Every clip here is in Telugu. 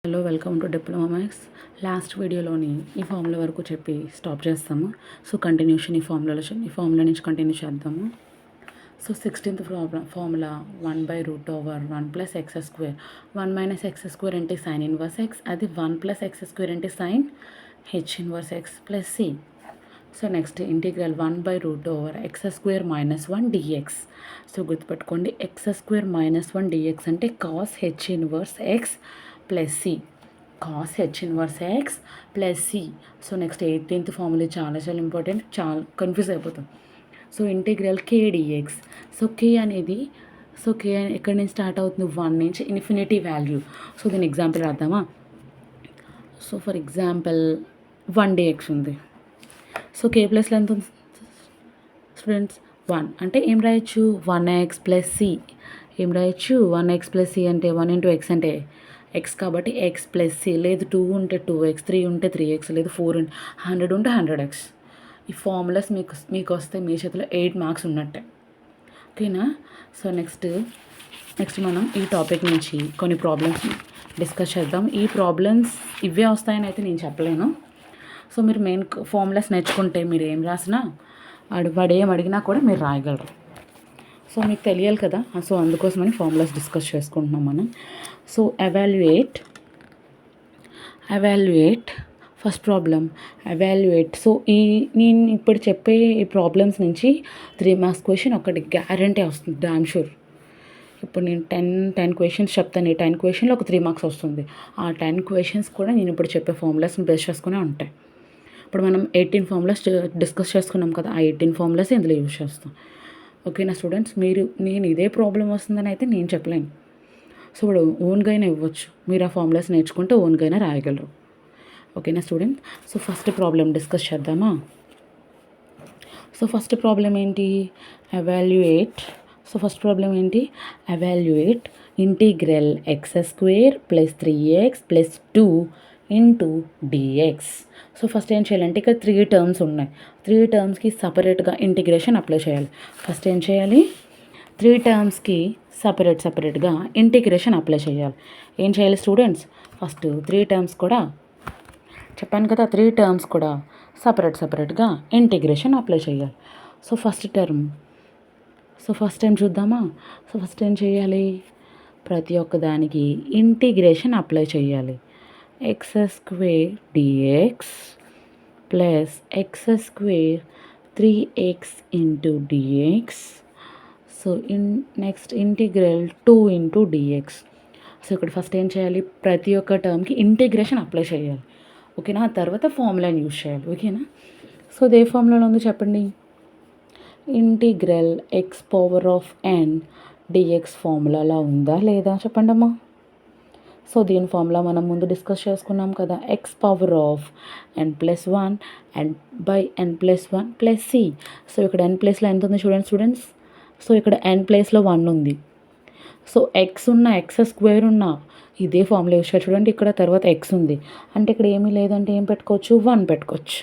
Hello, welcome to diploma maths. Last వీడియోలోని ఈ ఫార్ములా వరకు చెప్పి స్టాప్ చేస్తాము. సో కంటిన్యూషన్ ఈ ఫార్ములా నుంచి కంటిన్యూ చేద్దాము. So 16th formula 1/√1 + x². 1 - x² అంటే sin ఇన్వర్స్ x, అది 1 + x² అంటే sin h inverse x + c. So next integral 1/√x² - 1 dx. So గుర్తుపెట్టుకోండి, x² - 1 dx అంటే cos h inverse x + c. cos h inverse x + c. So next 18th formula చాలా ఇంపార్టెంట్, చాలా కన్ఫ్యూజ్ అయిపోతాం. So integral k dx. So k అనేది ఎక్కడి నుంచి స్టార్ట్ అవుతుంది? 1 నుంచి ఇన్ఫినిటీ వాల్యూ. సో దీని ఎగ్జాంపుల్ రాద్దామా? సో ఫర్ ఎగ్జాంపుల్ 1 dx ఉంది. సో k ప్లస్లో ఎంత ఉంది స్టూడెంట్స్? 1 అంటే ఏం రాయొచ్చు? 1x + c. ఏం రాయొచ్చు? 1x + c అంటే 1 × x అంటే x కాబట్టి x + c. లేదు 2 ఉంటే 2x, 3 ఉంటే 3x, లేదు 4 ఉంటే 100 ఉంటే 100x. ఈ ఫార్ములాస్ మీకు వస్తే మీ చేతిలో 8 మార్క్స్ ఉన్నట్టే. ఓకేనా? సో నెక్స్ట్ మనం ఈ టాపిక్ నుంచి కొన్ని ప్రాబ్లమ్స్ డిస్కస్ చేద్దాం. ఈ ప్రాబ్లమ్స్ ఇవే వస్తాయని అయితే నేను చెప్పలేను. సో మీరు మెయిన్ ఫార్ములాస్ నేర్చుకుంటే మీరు ఏం రాసినా వాడు ఏం అడిగినా కూడా మీరు రాయగలరు. సో మీకు తెలియాలి కదా, సో అందుకోసమని ఫార్ములాస్ డిస్కస్ చేసుకుంటున్నాం మనం. So evaluate first problem evaluate. So నేను ఇప్పుడు చెప్పే ఈ ప్రాబ్లమ్స్ నుంచి 3 మార్క్స్ క్వశ్చన్ ఒకటి గ్యారంటీ వస్తుంది, డామ్ షూర్. ఇప్పుడు నేను 10 క్వశ్చన్స్ చెప్తాను. ఈ 10 క్వశ్చన్లో ఒక 3 మార్క్స్ వస్తుంది. ఆ 10 క్వశ్చన్స్ కూడా నేను ఇప్పుడు చెప్పే ఫార్ములాస్ని బేస్ చేసుకునే ఉంటాయి. ఇప్పుడు మనం 18 ఫార్ములాస్ డిస్కస్ చేసుకున్నాం కదా, ఆ 18 ఫార్ములాస్ ఇందులో యూజ్ చేస్తాం. ఓకేనా స్టూడెంట్స్? నేను ఇదే ప్రాబ్లం వస్తుందని అయితే నేను చెప్పలేను. సో ఇప్పుడు ఓన్గా అయినా ఇవ్వచ్చు, మీరు ఆ ఫార్ములాస్ నేర్చుకుంటే ఓన్గా అయినా రాయగలరు. ఓకేనా student? So first problem discuss చేద్దామా? సో ఫస్ట్ ప్రాబ్లం ఏంటి? Evaluate integral x² + 3x + 2 dx. So first ఏం చేయాలంటే ఇక్కడ 3 టర్మ్స్ ఉన్నాయి. 3 టర్మ్స్కి సపరేట్గా ఇంటిగ్రేషన్ అప్లై చేయాలి. ఫస్ట్ ఏం చేయాలి? 3 టర్మ్స్కి సపరేట్గా ఇంటిగ్రేషన్ అప్లై చేయాలి. ఏం చేయాలి స్టూడెంట్స్? ఫస్ట్ 3 టర్మ్స్ కూడా చెప్పాను కదా, 3 టర్మ్స్ కూడా సపరేట్గా ఇంటిగ్రేషన్ అప్లై చేయాలి. సో ఫస్ట్ టైం చూద్దామా? సో ఫస్ట్ ఏం చేయాలి? ప్రతి ఒక్క దానికి ఇంటిగ్రేషన్ అప్లై చేయాలి. x² dx + x² 3x dx. So next integral 2 dx. So ఇక్కడ ఫస్ట్ ఏం చేయాలి? ప్రతి ఒక్క టర్మ్కి ఇంటిగ్రేషన్ అప్లై చేయాలి. ఓకేనా? తర్వాత ఫార్ములాని యూజ్ చేయాలి. ఓకేనా? సో ఇదే ఫార్ములాలో ఉందో చెప్పండి. ఇంటిగ్రల్ x⁴n dx ఫార్ములాలా ఉందా లేదా చెప్పండి అమ్మా. సో దీని ఫార్ములా మనం ముందు డిస్కస్ చేసుకున్నాం కదా, x⁴n + 1 n/n + 1 + c. సో ఇక్కడ n ప్లేస్లో ఎంత ఉంది చూడండి స్టూడెంట్స్. సో ఇక్కడ n ప్లేస్లో 1 ఉంది. సో x ఉన్న x² ఉన్న ఇదే ఫార్ములా యూజ్ చేయాలి. చూడండి ఇక్కడ తర్వాత x ఉంది అంటే ఇక్కడ ఏమీ లేదంటే ఏం పెట్టుకోవచ్చు? 1 పెట్టుకోవచ్చు.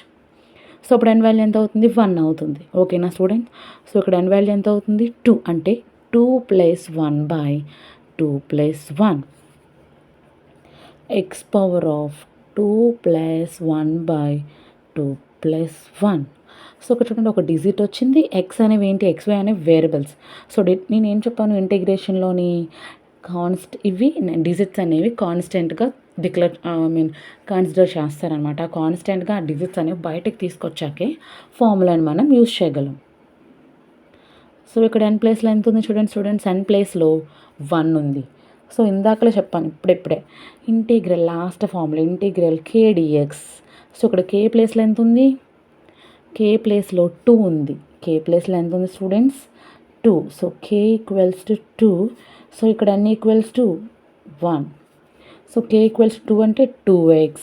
సో ఇప్పుడు n వాల్యూ ఎంత అవుతుంది? 1 అవుతుంది. ఓకేనా స్టూడెంట్? సో ఇక్కడ n వాల్యూ ఎంత అవుతుంది? 2 అంటే 2 + 1/2 + 1. x⁴2 + 1/2 + 1. సో ఇక్కడ చూడండి ఒక డిజిట్ వచ్చింది. x అనేవి ఏంటి? xy అనేవి వేరియబుల్స్. సో నేను ఏం చెప్పాను? ఇంటిగ్రేషన్లోని ఇవి డిజిట్స్ అనేవి కాన్స్టెంట్గా కన్సిడర్ చేస్తారనమాట. కాన్స్టెంట్గా ఆ డిజిట్స్ అనేవి బయటకు తీసుకొచ్చాకే ఫార్ములాని మనం యూజ్ చేయగలం. సో ఇక్కడ n ప్లేస్లో ఎంత ఉంది చూడండి స్టూడెంట్స్. n ప్లేస్లో 1 ఉంది. సో ఇందాకలే చెప్పాను, ఇప్పుడే integral last formula integral k dx. So ఇక్కడ k ప్లేస్లో ఎంత ఉంది? k ప్లేస్లో 2 ఉంది. k ప్లేస్లో ఎంత ఉంది స్టూడెంట్స్? 2. So k = 2. సో ఇక్కడ n = 1. సో k = 2 అంటే 2x.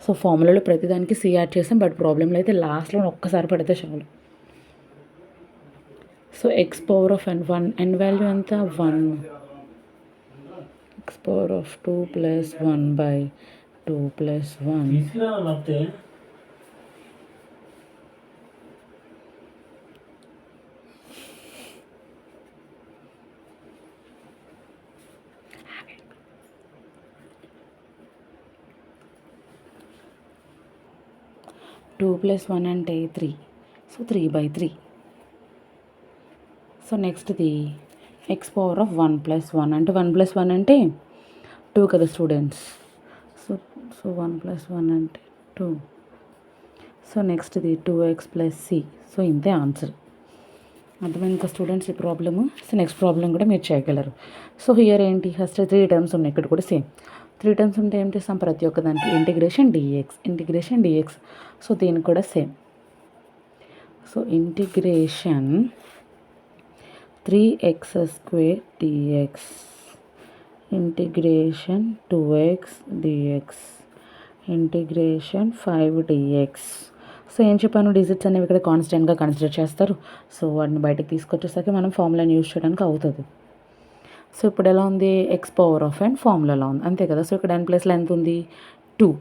సో ఫార్ములాలో ప్రతిదానికి c యాడ్ చేసాం, బట్ ప్రాబ్లంలో అయితే లాస్ట్లో ఒక్కసారి పడితే చాలు. సో x⁴n n వాల్యూ ఎంత? 1. x⁴2 + 1/2 + 1. 2 + 1 అంటే 3. సో 3/3. సో నెక్స్ట్‌ది x పవర్ ఆఫ్ 1 + 1 అంటే 1 + 1 అంటే 2 కదా స్టూడెంట్స్. సో సో 1 + 1 అంటే 2. సో నెక్స్ట్‌ది 2x + c. సో ఇంతే ఆన్సర్. అర్థమైంది కదా స్టూడెంట్స్ ఈ ప్రాబ్లము. సో నెక్స్ట్ ప్రాబ్లం కూడా మీరు చేయగలరు. సో హియర్ ఏంటి ఫస్ట్ 3 టర్మ్స్ ఉన్నాయి. ఇక్కడ కూడా సేమ్ 3 టర్మ్స్ ఉంటే ఏం చేస్తాం, ప్రతి ఒక్క దానికి ఇంటిగ్రేషన్ dx. సో దీనికి కూడా same. So integration 3x² dx, integration 2x dx, integration 5 dx. So ఏం చెప్పాను, డిజిట్స్ అనేవి ఇక్కడ కాన్స్టెంట్గా కన్సిడర్ చేస్తారు. సో వాటిని బయటకు తీసుకొచ్చేసరికి మనం ఫార్ములాని యూజ్ చేయడానికి అవుతుంది. సో ఇప్పుడు ఎలా ఉంది, ఎక్స్ పవర్ ఆఫ్ అండ్ ఫార్ములాలో ఉంది అంతే కదా. సో ఇక్కడ n ప్లేస్లో ఎంత ఉంది, 2.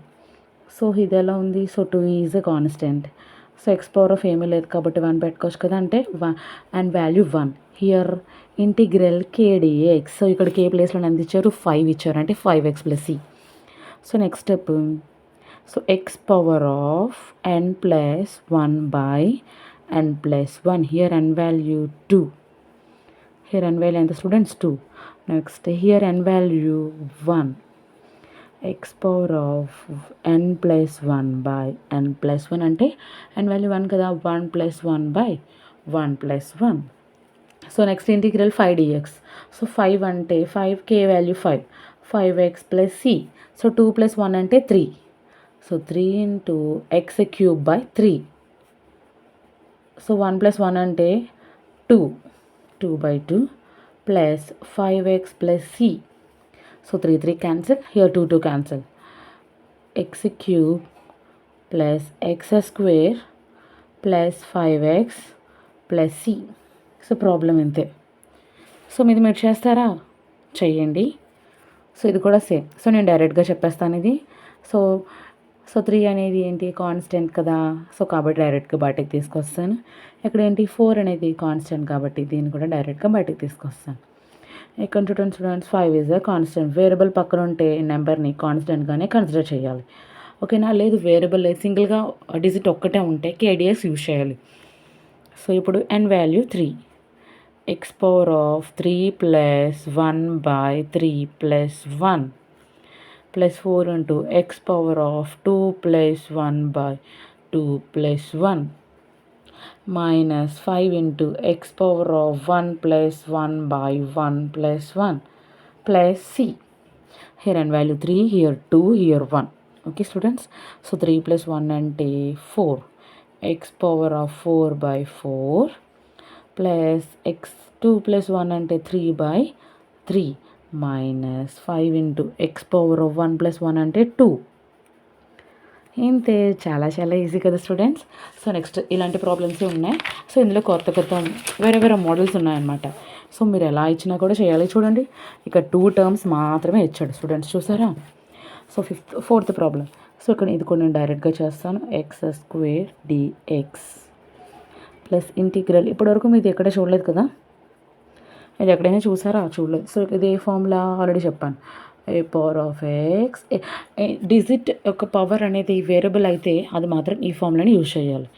సో ఇది ఎలా ఉంది, so 2 is a constant. So x power of ఏమీ లేదు కాబట్టి 1 పెట్టుకోవచ్చు కదా, అంటే and value 1. Here integral kdx. So ఇక్కడ k ప్లేస్లో ఎంత ఇచ్చారు, 5 ఇచ్చారు, అంటే 5x + c. So next step, so x power of n + 1/n + 1. Here n value 2. Here n value ఎంత students, 2. Next here n value 1. X power of n + 1/n + 1 అంటే n వాల్యూ 1 కదా, 1 + 1/1 + 1. So next integral 5 dx. So 5 అంటే 5 k value 5, 5x + c. So 2 + 1 అంటే 3. So 3 × x³ 3. సో 1 + 1 అంటే 2, 2/2 plus 5x + c. So 3 cancel, here 2 cancel. x³ + x² + 5x + c. So problem ఇంతే. సో మీది మీరు చేస్తారా, చెయ్యండి. సో ఇది కూడా సేమ్. సో నేను డైరెక్ట్గా చెప్పేస్తాను ఇది. సో 3 అనేది ఏంటి, కాన్స్టెంట్ కదా, సో కాబట్టి డైరెక్ట్గా బయటకు తీసుకొస్తాను. ఇక్కడ ఏంటి 4 అనేది కాన్స్టెంట్ కాబట్టి దీన్ని కూడా డైరెక్ట్గా బయటకు తీసుకొస్తాను. ఇక్కడ చూడండి students, 5 is a constant. Variable పక్కన ఉంటే నెంబర్ని కాన్స్టెంట్గానే కన్సిడర్ చేయాలి, ఓకేనా. లేదు వేరియబుల్ లేదు, సింగిల్గా డిజిట్ ఒక్కటే ఉంటే kdx యూజ్ చేయాలి. సో ఇప్పుడు n value 3. X power of 3 + 1/3 + 1 plus 4 × X power of 2 + 1/2 + 1 minus 5 × x power of 1 + 1/1 + 1 plus c. Here n value 3, here 2, here 1. Okay students, so 3 + 1 అంటే 4, x power of 4/4 plus x 2 + 1 అంటే 3/3 minus 5 × x పవర్ ఆఫ్ 1 + 1 అంటే 2. ఇంతే, చాలా చాలా ఈజీ కదా స్టూడెంట్స్. సో నెక్స్ట్ ఇలాంటి ప్రాబ్లమ్స్ ఉన్నాయి. సో ఇందులో కొత్త వేరే వేరే మోడల్స్ ఉన్నాయన్నమాట. సో మీరు ఎలా ఇచ్చినా కూడా చేయాలి. చూడండి ఇక్కడ 2 టర్మ్స్ మాత్రమే ఇచ్చాడు స్టూడెంట్స్, చూసారా. So fourth problem. సో ఇక్కడ ఇది కూడా నేను డైరెక్ట్గా చేస్తాను. x² dx plus integral. ఇప్పటివరకు మీది ఎక్కడ చూడలేదు కదా, ఇది ఎక్కడైనా చూసారా, చూడలేదు. సో ఇది ఏ ఫార్ములా ఆల్రెడీ చెప్పాను, a power of x. Digit యొక్క పవర్ అనేది వేరియబుల్ అయితే అది మాత్రం ఈ ఫార్ములాని యూజ్ చేయాలి.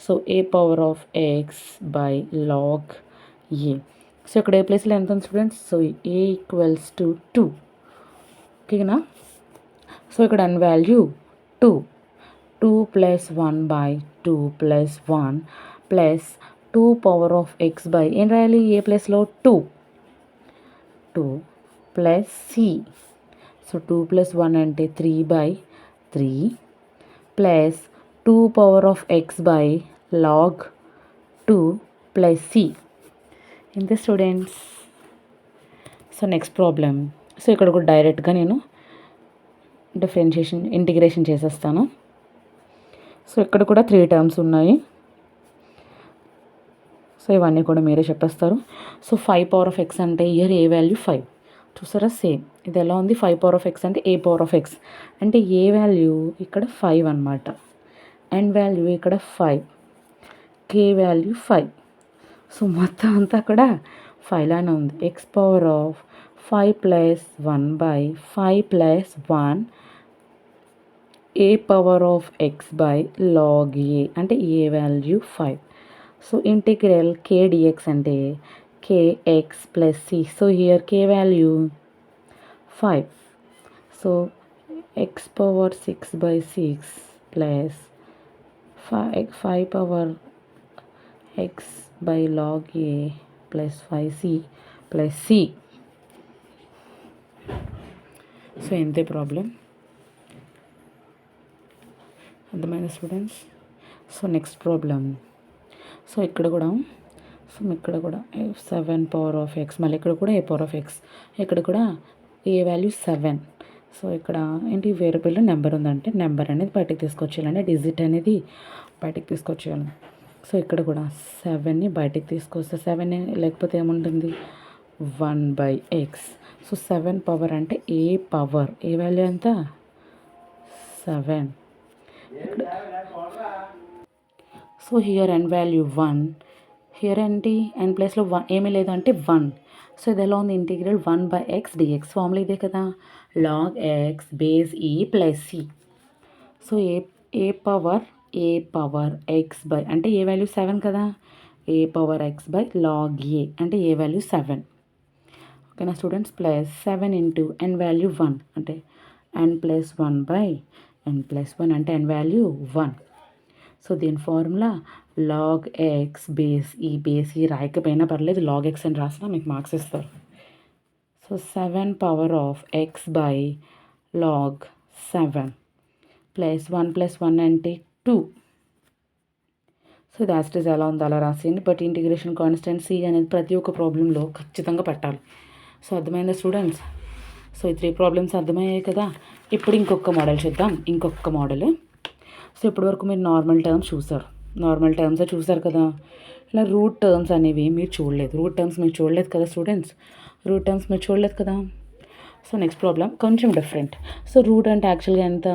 So a power of x by log a. So ఇక్కడ ఏ ప్లేస్లో ఎంత ఉంది స్టూడెంట్స్, సో ఏ = 2, ఓకేనా. సో ఇక్కడ n value 2, 2 + 1/2 + 1 plus 2 power of x by ఏం రాయాలి, ఏ ప్లేస్లో 2 ప్లస్ సి. సో 2 + 1 అంటే 3/3 plus 2 power of x by log 2 plus C. ఇంతే students. So next problem. So ఇక్కడ కూడా డైరెక్ట్గా నేను ఇంటిగ్రేషన్ చేసేస్తాను. సో ఇక్కడ కూడా 3 టర్మ్స్ ఉన్నాయి. సో ఇవన్నీ కూడా మీరే చెప్పేస్తారు. సో 5 పవర్ ఆఫ్ ఎక్స్ అంటే ఇయర్ ఏ వాల్యూ 5, చూసారా సేమ్. ఇది ఎలా ఉంది, 5 పవర్ ఆఫ్ ఎక్స్ అంటే ఏ పవర్ ఆఫ్ ఎక్స్ అంటే ఏ వాల్యూ ఇక్కడ 5 అనమాట, అండ్ వాల్యూ ఇక్కడ 5, కే వాల్యూ 5. సో మొత్తం అంతా కూడా 5 లానే ఉంది. X power of 5 + 1/5 + 1 a power of x by log a అంటే a value 5. So integral k dx అంటే kx plus C. So here k value 5. So x power 6 by 6 plus 5 power x by log a plus 5c plus c. So ఇంతే ప్రాబ్లం. అర్థమైందా students? So next problem. So ఇక్కడ కూడా 7 పవర్ ఆఫ్ ఎక్స్, మళ్ళీ ఇక్కడ కూడా ఏ పవర్ ఆఫ్ ఎక్స్, ఇక్కడ కూడా ఏ వాల్యూ 7. సో ఇక్కడ ఏంటి వేరియబుల్లో నెంబర్ ఉందంటే నెంబర్ అనేది బయటకు తీసుకొచ్చేయాలంటే డిజిట్ అనేది బయటకు తీసుకొచ్చేయాలి. సో ఇక్కడ కూడా 7ని బయటకు తీసుకొస్తే 7 లేకపోతే ఏముంటుంది 1/x. సో 7 పవర్ అంటే ఏ పవర్, ఏ వాల్యూ ఎంత 7. So here n value 1, here ఏంటి n ప్లేస్లో 1 ఏమీ లేదు అంటే 1. సో ఇది ఎలా ఉంది ఇంటిగ్రల్ 1/x dx. ఫార్ములా ఇదే కదా, log x base e plus C. So a power x by అంటే ఏ వాల్యూ 7 కదా, a power x by log a అంటే ఏ వాల్యూ 7. ఓకేనా students? Plus 7 into n value 1 అంటే n ప్లస్ 1/n+1 అంటే n వాల్యూ 1. సో దీని formula log x base e రాయకపోయినా పర్లేదు, లాగ్ ఎక్స్ అని రాసినా మీకు మార్క్స్ ఇస్తారు. So 7 power of x by log 7 plus 1 అంటే 2. సో దాట్ ఈజ్ ఎలా ఉందో అలా రాసేయండి. బట్ ఇంటిగ్రేషన్ కాన్స్టెంట్ సి అనేది ప్రతి ఒక్క ప్రాబ్లంలో ఖచ్చితంగా పెట్టాలి. సో అర్థమైందా స్టూడెంట్స్? సో ఈ 3 ప్రాబ్లమ్స్ అర్థమయ్యాయి కదా. ఇప్పుడు ఇంకొక మోడల్ చూద్దాం. ఇంకొక మోడల్. సో ఇప్పటివరకు మీరు నార్మల్ టర్మ్స్ చూసారు కదా. ఇలా రూట్ టర్మ్స్ అనేవి మీరు చూడలేదు. రూట్ టర్మ్స్ మీరు చూడలేదు కదా స్టూడెంట్స్. సో నెక్స్ట్ ప్రాబ్లం కొంచెం డిఫరెంట్. సో రూట్ అంటే యాక్చువల్గా ఎంత?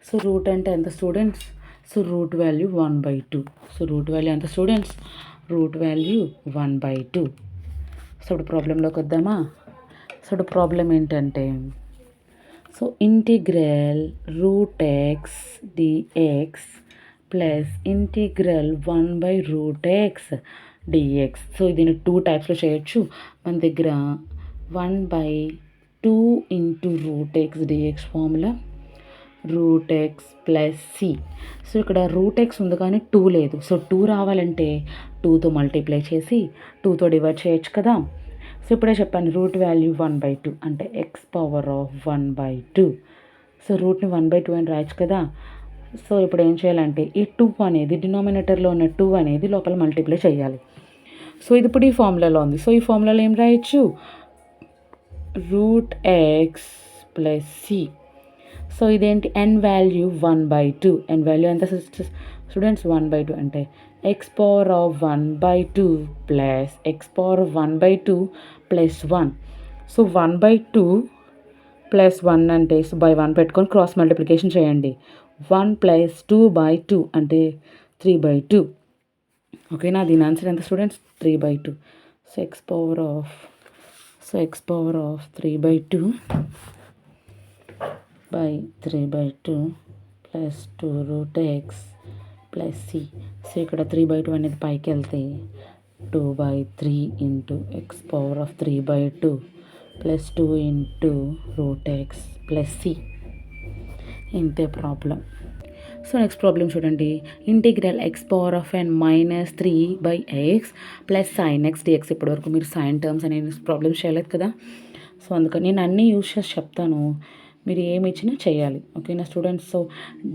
సో రూట్ అంటే ఎంత students? So root value 1/2. So root value ఎంత స్టూడెంట్స్? Root value 1/2. సో ఇప్పుడు ప్రాబ్లంలోకి వద్దామా? సో ఇప్పుడు ప్రాబ్లం ఏంటంటే, so integral root x dx plus integral 1/√x dx. సో దీన్ని 2 టైప్స్లో చేయొచ్చు. మన దగ్గర 1/2 into √x dx formula √x plus C. So ఇక్కడ √x ఉంది కానీ 2 లేదు. సో 2 రావాలంటే 2తో మల్టిప్లై చేసి 2తో డివైడ్ చేయొచ్చు కదా. సో ఇప్పుడే చెప్పాను రూట్ వాల్యూ 1/2 అంటే ఎక్స్ పవర్ ఆఫ్ 1/2. సో రూట్ని 1/2 అని రాయొచ్చు కదా. సో ఇప్పుడు ఏం చేయాలంటే ఈ 2 అనేది డినామినేటర్లో ఉన్న 2 అనేది లోపల మల్టిప్లై చేయాలి. సో ఇది ఇప్పుడు ఈ ఫార్ములాలో ఉంది. సో ఈ ఫార్ములాలో ఏం రాయొచ్చు? √x plus C. సో ఇదేంటి n వాల్యూ 1/2. n వాల్యూ ఎంత స్టూడెంట్స్? 1/2 అంటే x power of 1/2 plus x power of 1/2 plus 1. So 1/2 plus 1 అంటే సో బై 1 పెట్టుకొని క్రాస్ మల్టిప్లికేషన్ చేయండి. 1 ప్లస్ 2/2 అంటే 3/2. ఓకేనా? దీని ఆన్సర్ ఎంత students? 3/2. So x power of 3/2 by 3/2 plus 2√x plus C. So ఇక్కడ 3/2 అనేది పైకి వెళ్తే 2/3 into x power of 3/2 plus 2 into √x plus C. ఇంతే ప్రాబ్లం. సో నెక్స్ట్ ప్రాబ్లం చూడండి. Integral x power of n -3/x plus sin x dx. ఇప్పటివరకు మీరు సైన్ టర్మ్స్ అనేది ప్రాబ్లమ్స్ చేయలేదు కదా. సో అందుకని నేను అన్నీ యూజ్ చేసి చెప్తాను, మీరు ఏమి ఇచ్చినా చేయాలి. ఓకేనా స్టూడెంట్స్? సో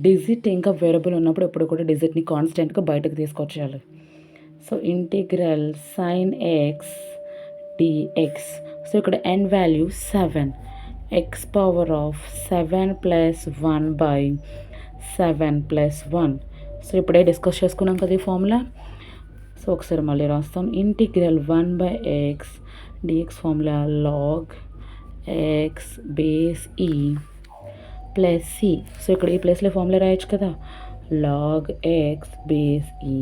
డిజిట్ ఇంకా వేరియబుల్ ఉన్నప్పుడు ఎప్పుడు కూడా డిజిట్ని కాన్స్టెంట్గా బయటకు తీసుకొచ్చేయాలి. So integral sin x dx. So ఇక్కడ n value 7, x power of 7 plus 1/7 plus 1. So ఇప్పుడే డిస్కస్ చేసుకున్నాం కదా ఈ ఫార్ములా. సో ఒకసారి మళ్ళీ రాస్తాం. Integral 1/x dx formula log x base e plus C. So ఇక్కడ ఈ ప్లేస్లో ఫార్ములా రాయొచ్చు కదా, log x base e.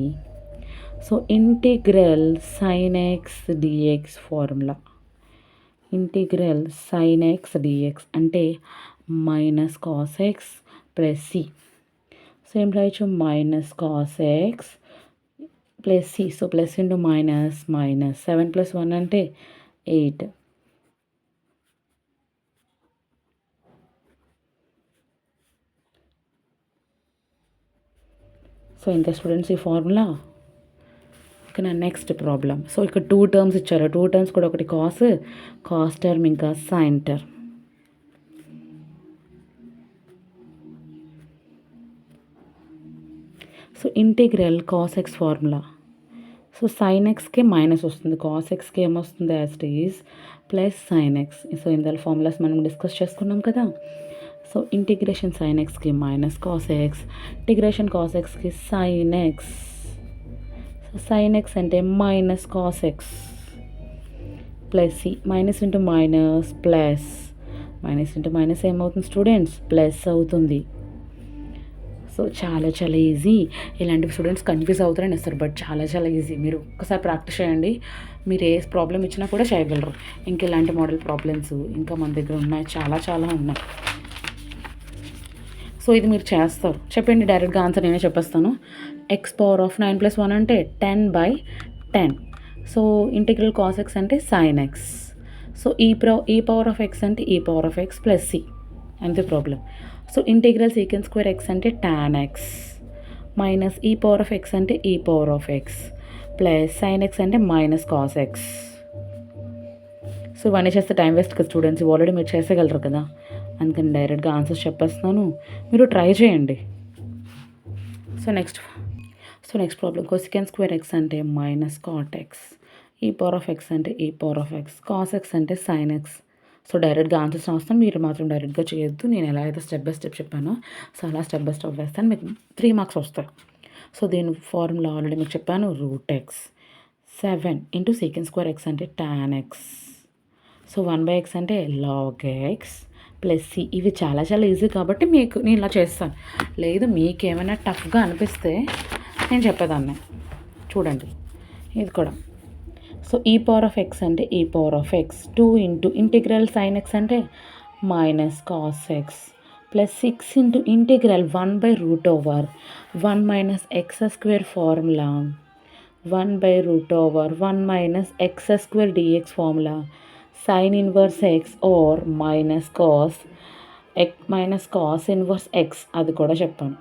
So integral sin x dx formula, integral sin x dx అంటే minus cos x plus C. So ఏం రాయొచ్చు, minus cos x plus C. So plus into minus minus 7 + 1 అంటే 8. సో ఇంత స్టూడెంట్స్ ఈ ఫార్ములా. ఇక నా నెక్స్ట్ ప్రాబ్లం. సో ఇక్కడ 2 టర్మ్స్ ఇచ్చారు. 2 టర్మ్స్ కూడా ఒకటి కాస్ టర్మ్ ఇంకా sine term. So integral cos x formula. So sine ఎక్స్కి మైనస్ వస్తుంది, కాస్ ఎక్స్కి ఏమొస్తుంది as it is plus sine x. So ఇందులో ఫార్ములాస్ మనం డిస్కస్ చేసుకున్నాం కదా. సో ఇంటిగ్రేషన్ సైన్ ఎక్స్కి minus cos x, integration cos ఎక్స్కి sine x. So sine x అంటే minus cos x plus c. Minus into minus plus, minus into minus ఏమవుతుంది స్టూడెంట్స్, ప్లస్ అవుతుంది. సో చాలా చాలా ఈజీ. ఇలాంటి స్టూడెంట్స్ కన్ఫ్యూజ్ అవుతారని ఇస్తారు, బట్ చాలా చాలా ఈజీ. మీరు ఒక్కసారి ప్రాక్టీస్ చేయండి, మీరు ఏ ప్రాబ్లం ఇచ్చినా కూడా చేయగలరు. ఇంకా ఇలాంటి మోడల్ ప్రాబ్లమ్స్ ఇంకా మన దగ్గర ఉన్నాయి, చాలా చాలా ఉన్నాయి. సో ఇది మీరు చేస్తారు. చెప్పండి, డైరెక్ట్గా ఆన్సర్ నేనే చెప్పేస్తాను. x⁻9 + 1 అంటే 10/10. సో ఇంటిగ్రల్ కాస్ ఎక్స్ అంటే సైన్ ఎక్స్. సో e⁻x అంటే e⁻x ప్లస్ సి. అంతే problem. So integral secant square X అంటే tan x మైనస్ e⁻x అంటే e⁻x ప్లస్ సైన్ ఎక్స్ అంటే మైనస్ కాస్ ఎక్స్. సో ఇవన్నీ చేస్తే టైం వేస్ట్ కదా స్టూడెంట్స్, ఆల్రెడీ మీరు చేసేయగలరు కదా, అందుకని డైరెక్ట్గా ఆన్సర్స్ చెప్పేస్తున్నాను, మీరు ట్రై చేయండి. So next problem. Cosec square X అంటే మైనస్ కాట్ ఎక్స్, e⁻x అంటే e⁻x, కాస్ ఎక్స్ అంటే సైన్ ఎక్స్. సో డైరెక్ట్గా ఆన్సర్స్ రాస్తాను, మీరు మాత్రం డైరెక్ట్గా చేయొద్దు. నేను ఎలా అయితే స్టెప్ బై స్టెప్ చెప్పానో సో అలా స్టెప్ బై స్టెప్ వేస్తాను, మీకు 3 మార్క్స్ వస్తాయి. సో దీని ఫార్ములా ఆల్రెడీ మీకు చెప్పాను, √x. 7 × సీకెండ్ స్క్వేర్ ఎక్స్ అంటే tan x. సో 1/x అంటే log x ప్లస్ సి. ఇవి చాలా చాలా ఈజీ కాబట్టి మీకు నేను ఇలా చేస్తాను. లేదు మీకు ఏమైనా టఫ్గా అనిపిస్తే నేను చెప్పేదాన్ని. చూడండి ఇది కూడా. సో e⁻x అంటే e⁻x. 2 × ఇంటిగ్రల్ సైన్ ఎక్స్ అంటే minus cos x plus 6 × integral 1/√1 - x² formula, 1/√1 - x² dx formula, sin inverse x or minus cos inverse x, అది కూడా చెప్పాను,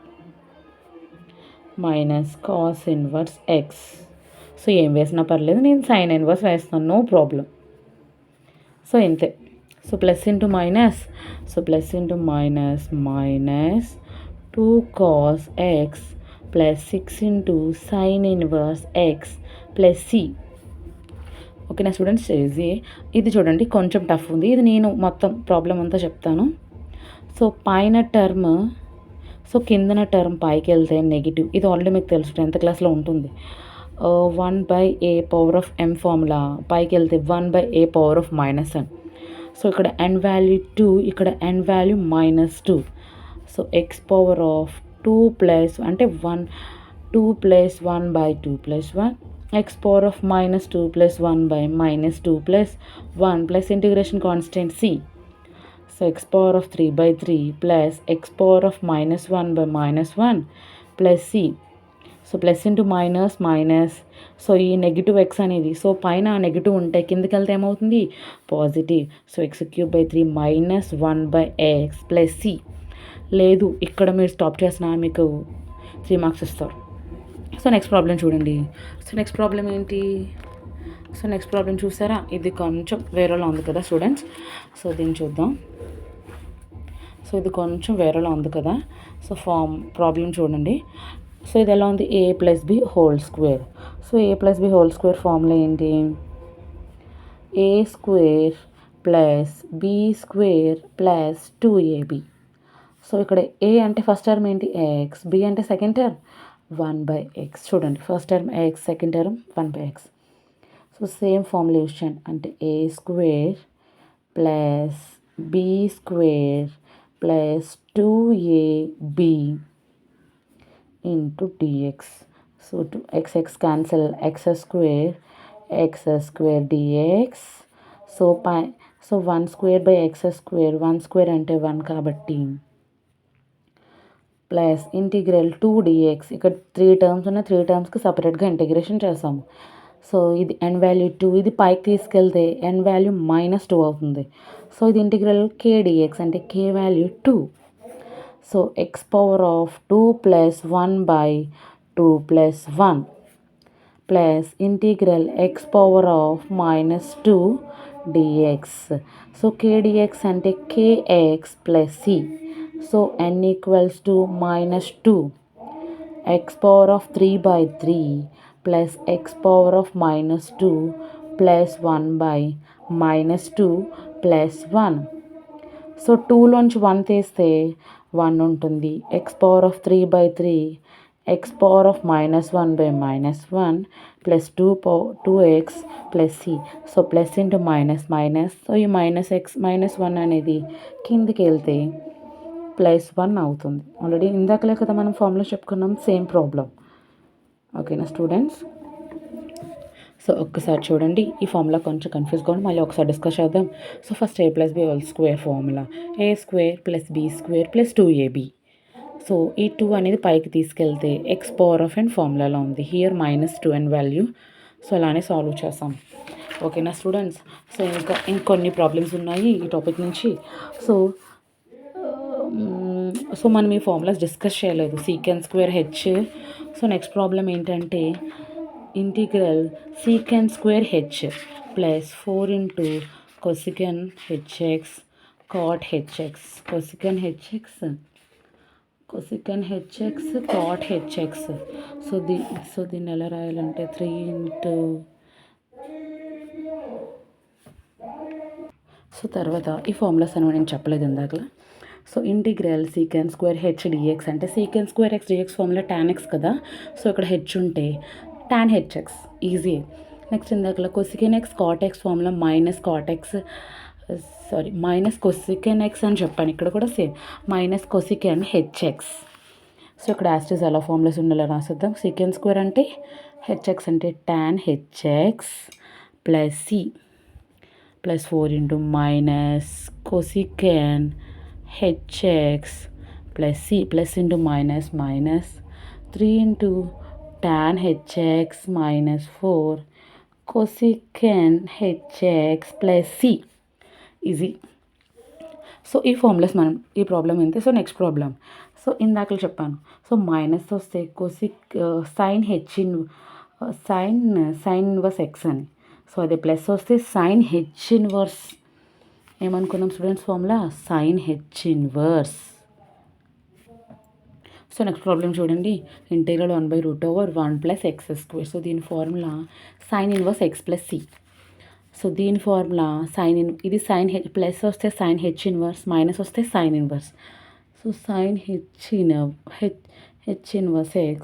minus cos inverse x. So ఏం వేసినా పర్లేదు, నేను సైన్ ఇన్వర్స్ వేస్తాను, నో ప్రాబ్లం. సో ఇంతే. So plus into minus, so plus into minus minus 2 cos x plus 6 × sine inverse x plus C. ఓకేనా స్టూడెంట్స్, ఈజీ. ఇది చూడండి కొంచెం టఫ్ ఉంది, ఇది నేను మొత్తం ప్రాబ్లం అంతా చెప్తాను. సో పైన టర్మ్, సో కిందన టర్మ్ పైకి వెళ్తే నెగిటివ్. ఇది ఆల్రెడీ మీకు తెలుసు, 10th క్లాస్లో ఉంటుంది. 1/a⁻m ఫార్ములా, పైకి వెళ్తే 1/a⁻−n. సో ఇక్కడ n వాల్యూ 2, ఇక్కడ n value -2. So x⁻2 plus అంటే 2 + 1/2 + 1, x⁻−2 + 1/−2 + 1 plus integration constant c. So x⁻3/3 plus x⁻−1/−1 plus c. So plus into minus minus. So ఈ నెగిటివ్ ఎక్స్ అనేది, సో పైన నెగిటివ్ ఉంటే కిందకి వెళ్తే ఏమవుతుంది, positive. So x³ - 1/x plus C. లేదు ఇక్కడ మీరు స్టాప్ చేసినా మీకు 3 మార్క్స్ ఇస్తారు. సో నెక్స్ట్ ప్రాబ్లం చూడండి. సో నెక్స్ట్ ప్రాబ్లం ఏంటి, సో నెక్స్ట్ ప్రాబ్లం చూసారా, ఇది కొంచెం వేరేలా ఉంది కదా స్టూడెంట్స్. సో దీన్ని చూద్దాం. సో ఇది కొంచెం వేరేలా ఉంది కదా. సో ప్రాబ్లం చూడండి. సో ఇది ఎలా ఉంది, a + b whole square. So a + b whole square formula ఏంటి, a² + b² + 2ab. సో ఇక్కడ a అంటే ఫస్ట్ టర్మ్ ఏంటి x, b అంటే సెకండ్ టర్మ్ 1/x. చూడండి first term x, second term 1/x. So same formula use చేయండి, అంటే a² + b² + 2ab into dx. So to x cancel, x² dx. So so 1 square by X square, 1 square అంటే 1 కాబట్టి ప్లస్ ఇంటిగ్రల్ 2 dx. ఇక్కడ 3 టర్మ్స్ ఉన్నాయి, 3 టర్మ్స్కి సపరేట్గా ఇంటిగ్రేషన్ చేస్తాము. సో ఇది n వాల్యూ 2, ఇది పైకి తీసుకెళ్తే n వాల్యూ -2 అవుతుంది. సో ఇది ఇంటిగ్రల్ k dx అంటే k value 2. So x power of 2 plus 1 by 2 plus 1 plus integral x power of -2 dx. So k dx అంటే kx plus c. So n equals to -2 x power of 3 by 3 plus x power of -2 plus 1 by -2 plus 1. So 2లోంచి 1 తీస్తే 1 ఉంటుంది. x power of 3 by 3 x power of -1 by -1 plus 2x plus c. So plus into minus minus. So ఈ -1 అనేది కిందికి వెళ్తే +1 అవుతుంది. ఆల్రెడీ ఇందాకలే కదా మనం ఫార్ములా చెప్పుకున్నాం, సేమ్ ప్రాబ్లం. ఓకేనా స్టూడెంట్స్? సో ఒక్కసారి చూడండి, ఈ ఫార్ములా కొంచెం కన్ఫ్యూజ్ కావాలి, మళ్ళీ ఒకసారి డిస్కస్ చేద్దాం. So first a + b whole square formula, a² + b² + 2ab. So ఈ 2 అనేది పైకి తీసుకెళ్తే x పవర్ ఆఫ్ n ఫార్ములాలో ఉంది. Here -2n value. సో అలానే సాల్వ్ చేస్తాం. ఓకేనా స్టూడెంట్స్? సో ఇంకొన్ని ప్రాబ్లమ్స్ ఉన్నాయి ఈ టాపిక్ నుంచి. సో మనం ఈ ఫార్ములాస్ డిస్కస్ చేయలేదు, sec²h. సో నెక్స్ట్ ప్రాబ్లం ఏంటంటే integral sec² h plus 4 into cosec hx cot hx, cosec hx cot hx. So దీన్ని ఎలా రాయాలంటే 3 ఇంటూ. సో తర్వాత ఈ ఫార్ములాస్ అని నేను చెప్పలేదు ఇందాకలా. సో ఇంటిగ్రల్ sec² dx అంటే sec² x dx formula tan x కదా. సో ఇక్కడ h ఉంటే tan hx ఈజీ. నెక్స్ట్ ఇందాకలా cosec x cot x formula minus cosec x అని చెప్పాను. ఇక్కడ కూడా సేమ్ -cosec hx. సో ఇక్కడ యాస్టిస్ అలా ఫార్ములాస్ ఉండేలా రాసేద్దాం. sec² అంటే hx అంటే tan hx plus c plus 4 into -cosec hx plus c plus into minus 3 into tan hx -4 cosec hx plus c. Easy. So ఈ ఫార్ములాస్ మనం ఈ ప్రాబ్లం ఏంటి? So next problem. సో ఇందాక చెప్పాను. సో మైనస్ వస్తే sin ఇన్వర్స్ x అని. సో అదే ప్లస్ వస్తే sin h ఇన్వర్స్. ఏమనుకున్నాం students formula? sin h inverse. So next problem చూడండి. Integral 1/√1 + x². సో దీని formula sin inverse x plus c. So దీని ఫార్ములా ఇది sin h ప్లస్ వస్తే sin h ఇన్వర్స్, మైనస్ వస్తే sin inverse. So sin h inverse x.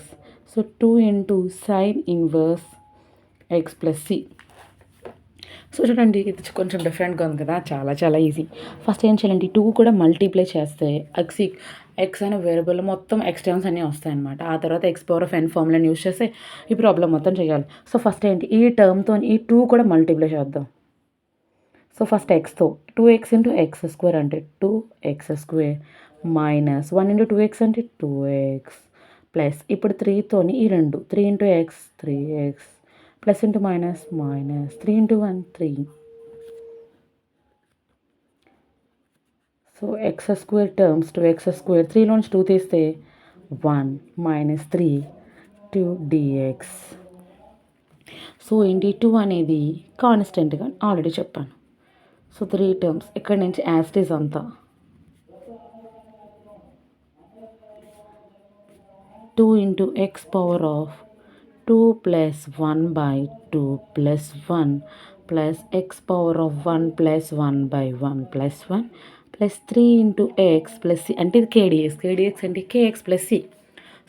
So 2 into sin inverse x plus c. So చూడండి, ఇది కొంచెం డిఫరెంట్గా ఉంది కదా, చాలా చాలా ఈజీ. ఫస్ట్ ఏం చేయాలంటే 2 కూడా మల్టిప్లై చేస్తే ఎక్స్ అనే వేరియబుల్ మొత్తం ఎక్స్ టర్మ్స్ అన్నీ వస్తాయన్నమాట. ఆ తర్వాత x పవర్ ఆఫ్ n ఫార్ములాని యూస్ చేస్తే ఈ ప్రాబ్లం మొత్తం చేయాలి. సో ఫస్ట్ ఏంటి, ఈ టర్మ్తో ఈ 2 కూడా మల్టిప్లై చేద్దాం. So first ఎక్స్తో 2x into x² అంటే 2x² మైనస్ 1 ఇంటూ 2x అంటే 2x ప్లస్ ఇప్పుడు 3తో ఈ 2 3 into x 3x plus into minus 3 into 1 3. So x² terms 2x², 3లోంచి 2 తీస్తే 1 -3 2 dx. సో ఏంటి 2 అనేది కాన్స్టెంట్గా ఆల్రెడీ చెప్పాను. సో 3 టర్మ్స్ ఇక్కడ నుంచి యాస్టీస్ అంతా 2 into x power of 2 plus 1/2 plus 1 plus x power of 1 plus 1/1 plus 1 plus 3 into x plus c అంటే ఇది kdx అంటే kx plus c.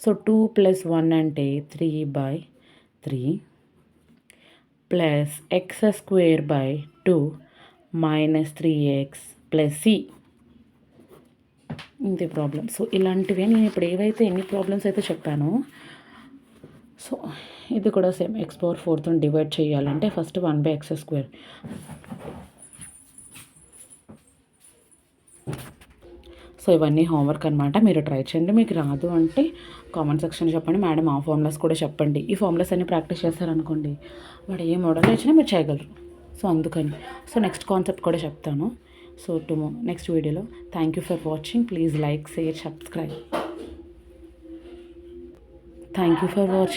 So 2 plus 1 అంటే 3/3 plus x² 2 minus 3x plus c. ఇంతే ప్రాబ్లం. సో ఇలాంటివే నేను ఇప్పుడు ఏవైతే ఎన్ని ప్రాబ్లమ్స్ అయితే చెప్పానో, సో ఇది కూడా సేమ్ x⁴తో డివైడ్ చేయాలంటే ఫస్ట్ 1/x². ఇవన్నీ హోంవర్క్ అనమాట. మీరు ట్రై చేయండి. మీకు రాదు అంటే కామెంట్ సెక్షన్లో చెప్పండి. మేడం ఆ ఫార్ములాస్ కూడా చెప్పండి. ఈ ఫార్ములాస్ అన్ని ప్రాక్టీస్ చేస్తారనుకోండి, వాడు ఏ మోడల్ వచ్చినా మీరు చేయగలరు. సో అందుకని నెక్స్ట్ కాన్సెప్ట్ కూడా చెప్తాను. సో నెక్స్ట్ వీడియోలో. Thank you for watching. Please like, share, subscribe. Thank you for watching.